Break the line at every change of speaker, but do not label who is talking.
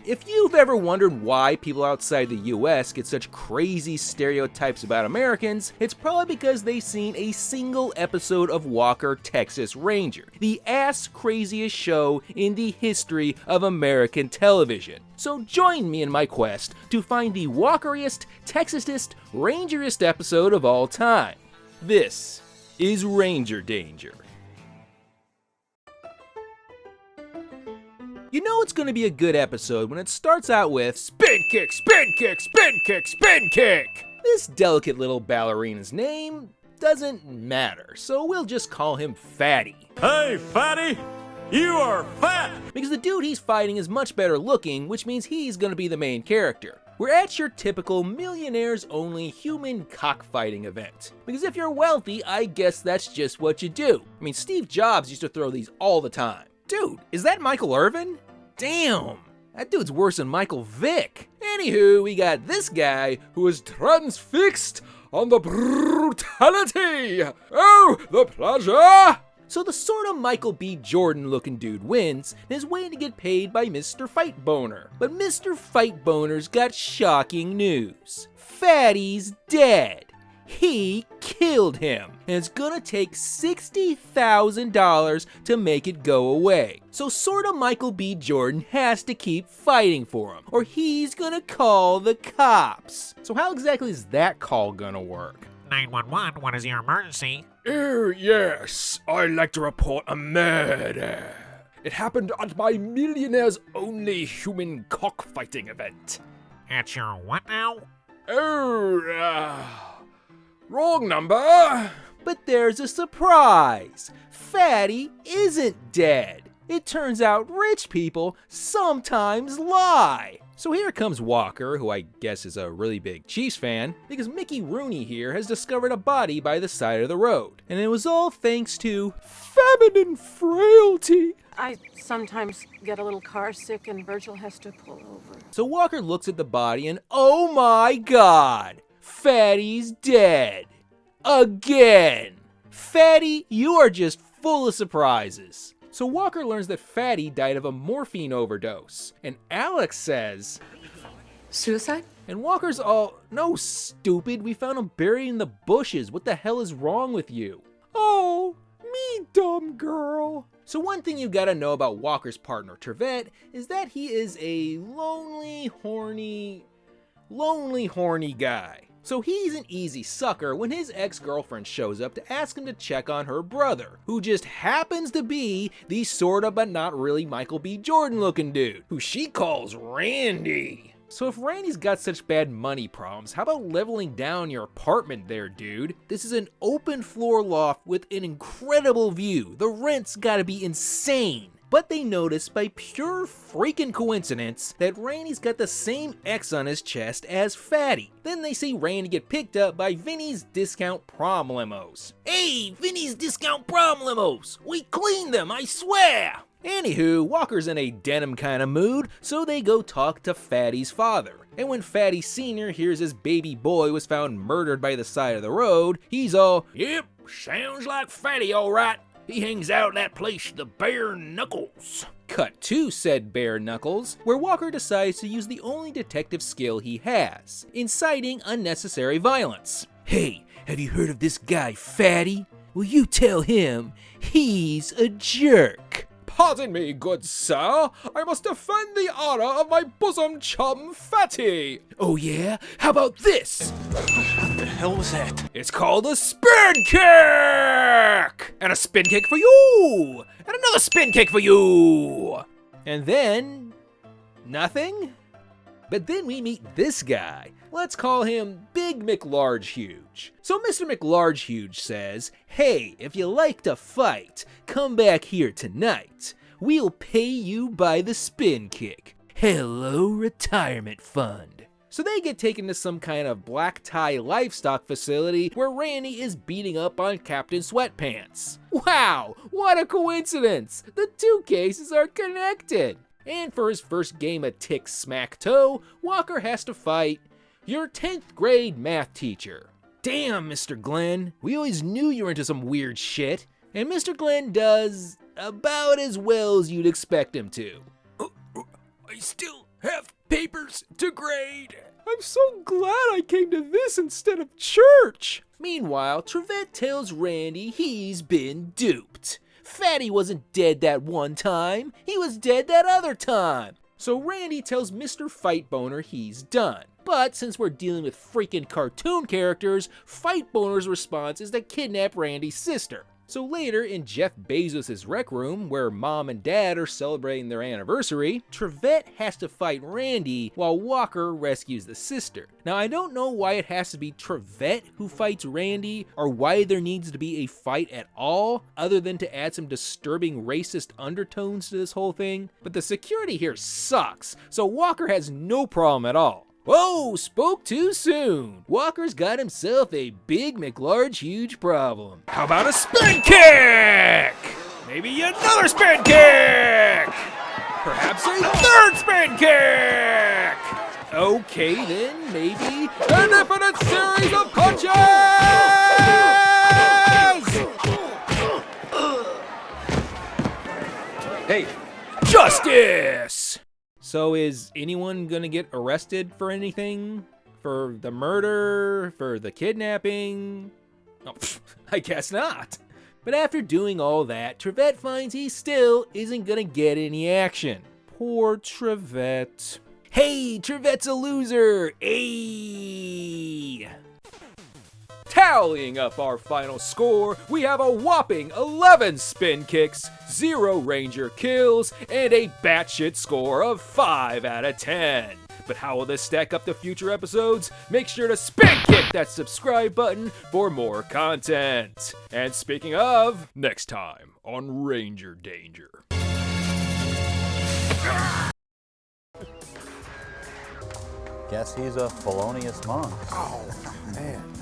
if you've ever wondered why people outside the US get such crazy stereotypes about Americans, it's probably because they've seen a single episode of Walker, Texas Ranger, the ass craziest show in the history of American television. So join me in my quest to find the Walkeriest, Texasist, Rangerist episode of all time. This is Ranger Danger. You know it's going to be a good episode when it starts out with spin kick, spin kick, spin kick, spin kick. This delicate little ballerina's name doesn't matter, so we'll just call him Fatty.
Hey, Fatty! You are fat!
Because the dude he's fighting is much better looking, which means he's going to be the main character. We're at your typical millionaires-only human cockfighting event. Because if you're wealthy, I guess that's just what you do. I mean, Steve Jobs used to throw these all the time. Dude, is that Michael Irvin? Damn, that dude's worse than Michael Vick. Anywho, we got this guy who is transfixed on the brutality. Oh, the pleasure. So the sort of Michael B. Jordan looking dude wins and is waiting to get paid by Mr. Fight Boner. But Mr. Fight Boner's got shocking news. Fatty's dead. He killed him, and it's gonna take $60,000 to make it go away. So sorta Michael B. Jordan has to keep fighting for him, or he's gonna call the cops. So how exactly is that call gonna work?
911, what is your emergency?
Oh, yes, I'd like to report a murder. It happened at my millionaires-only human cockfighting event.
At your what now?
Wrong number.
But there's a surprise. Fatty isn't dead. It turns out rich people sometimes lie. So here comes Walker, who I guess is a really big Chiefs fan, because Mickey Rooney here has discovered a body by the side of the road. And it was all thanks to feminine frailty.
I sometimes get a little car sick and Virgil has to pull over.
So Walker looks at the body and oh my god, Fatty's dead. Again. Fatty, you are just full of surprises. So Walker learns that Fatty died of a morphine overdose. And Alex says,
Suicide?
And Walker's all, no stupid, we found him buried in the bushes. What the hell is wrong with you? Oh, me dumb girl. So one thing you gotta know about Walker's partner, Trevette, is that he is a lonely, horny guy. So he's an easy sucker when his ex-girlfriend shows up to ask him to check on her brother, who just happens to be the sorta but not really Michael B. Jordan looking dude, who she calls Randy. So if Randy's got such bad money problems, how about leveling down your apartment there, dude? This is an open floor loft with an incredible view. The rent's gotta be insane. But they notice by pure freaking coincidence that Randy's got the same X on his chest as Fatty. Then they see Randy get picked up by Vinny's Discount Prom Limos. Hey, Vinny's Discount Prom Limos! We cleaned them, I swear! Anywho, Walker's in a denim kind of mood, so they go talk to Fatty's father. And when Fatty Sr. hears his baby boy was found murdered by the side of the road, he's all, yep, sounds like Fatty alright. He hangs out at that place, the Bare Knuckles. Cut to said Bare Knuckles, where Walker decides to use the only detective skill he has, inciting unnecessary violence. Hey, have you heard of this guy Fatty? Well, you tell him he's a jerk.
Pardon me, good sir. I must defend the honor of my bosom chum, Fatty.
Oh yeah? How about this?
What the hell was that?
It's called a spin kick! And a spin kick for you! And another spin kick for you! And then... nothing? But then we meet this guy. Let's call him Big McLarge Huge. So Mr. McLarge Huge says, hey, if you like to fight, come back here tonight. We'll pay you by the spin kick. Hello, retirement fund. So they get taken to some kind of black tie livestock facility where Randy is beating up on Captain Sweatpants. Wow, what a coincidence! The two cases are connected. And for his first game of Tick Smack Toe, Walker has to fight your 10th grade math teacher. Damn, Mr. Glenn, we always knew you were into some weird shit. And Mr. Glenn does about as well as you'd expect him to.
I still Have papers to grade. I'm so glad I came to this instead of church.
Meanwhile, Trevette tells Randy he's been duped. Fatty wasn't dead that one time, he was dead that other time. So Randy tells Mr. Fight Boner he's done. But since we're dealing with freaking cartoon characters, Fight Boner's response is to kidnap Randy's sister. So later, in Jeff Bezos' rec room, where mom and dad are celebrating their anniversary, Trevette has to fight Randy while Walker rescues the sister. Now, I don't know why it has to be Trevette who fights Randy, or why there needs to be a fight at all, other than to add some disturbing racist undertones to this whole thing, but the security here sucks, so Walker has no problem at all. Whoa, spoke too soon. Walker's got himself a big McLarge huge problem.
How about a spin kick? Maybe another spin kick. Perhaps a third spin kick.
Okay then, maybe
An infinite series of punches.
Hey,
Justice.
So is anyone gonna get arrested for anything? For the murder? For the kidnapping? Oh, I guess not. But after doing all that, Trevette finds he still isn't gonna get any action. Poor Trevette. Hey, Trevette's a loser! Ayy!
Tallying up our final score, we have a whopping 11 spin kicks, 0 ranger kills, and a batshit score of 5 out of 10. But how will this stack up to future episodes? Make sure to spin kick that subscribe button for more content. And speaking of, next time on Ranger Danger.
Guess he's a felonious monk.
Oh, man.